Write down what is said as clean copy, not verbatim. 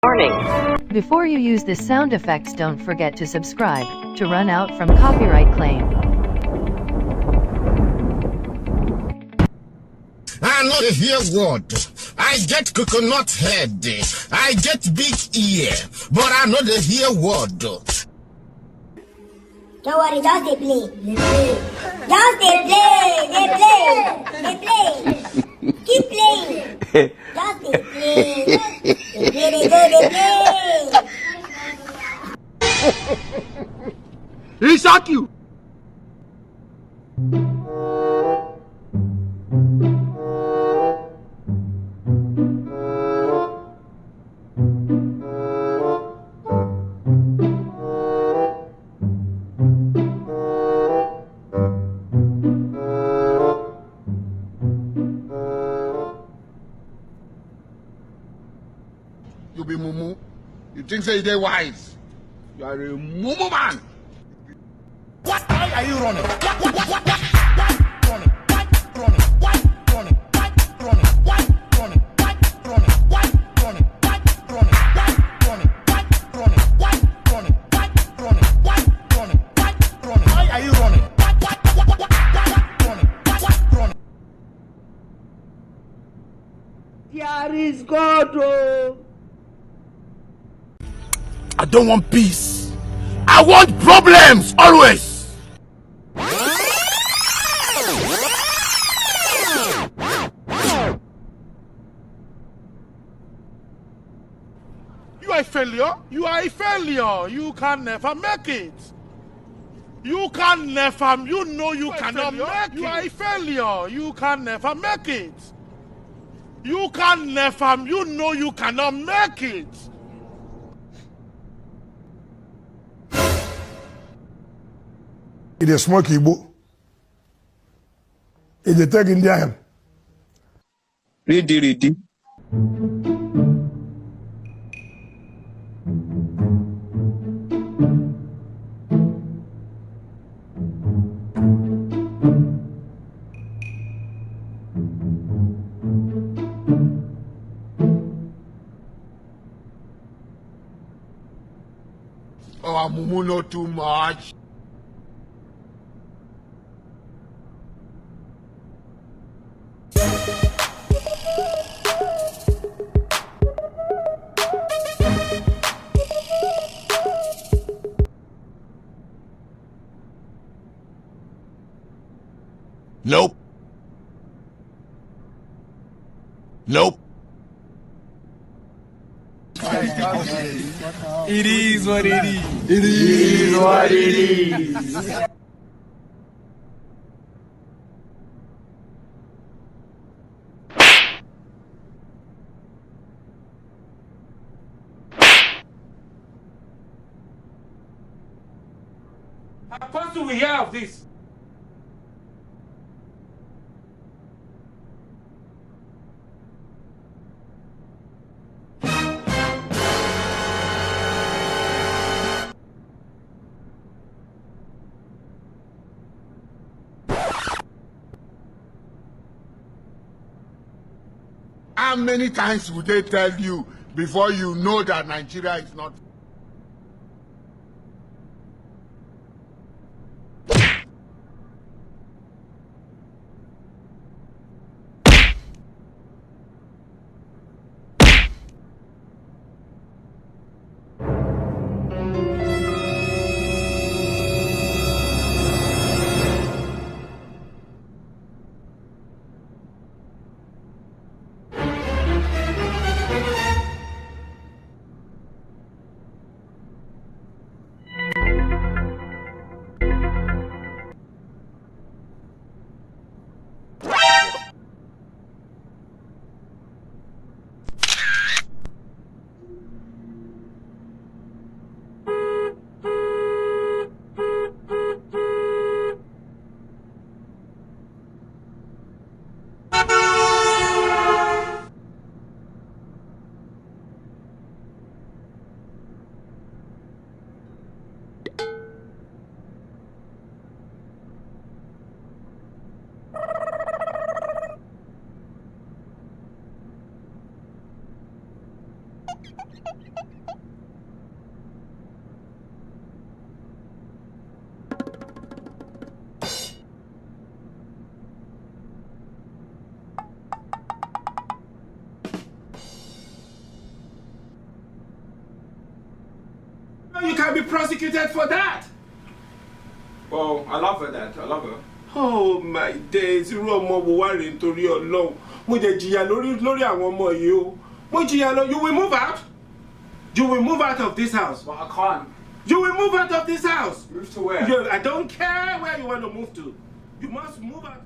Warning. Before you use this sound effects, don't forget to subscribe to run out from copyright claim. I know the hear word. I get coconut head. I get big ear. But I know the hear word. Don't worry, just they play. They play. Just they play. They play. They play. Keep playing. Just they play. They play, they go, they play. He shock you. You be mumu. You think say they wise. You are a mumu man. What? Why are you running? What? Running? Running? Running? Running? Running? Running? Running? Why are you running? Running? There is God. Oh. I don't want peace. I want problems always. You are a failure. You are a failure. You can never make it. You can never. You know you cannot make it. You are a failure. You can never make it. You can never. You know you cannot make it. It is smoke Igbo. It is taking them. Ready. Oh, mumu not too much. Nope. Nope. It is what it is. It is what it is. How do we hear of this? How many times would they tell you before you know that Nigeria is not? you can be prosecuted for that. Well, I love her, Dad. I love her. Oh my days, irú ọmọ wo wá rèé nítorí Ọlọ́run. Mo jẹ jìyà lórí àwọn ọmọ yìí o. Mo jìyà lọ. You will move out. You will move out of this house. But I can't. You will move out of this house. Move to where? I don't care where you want to move to. You must move out.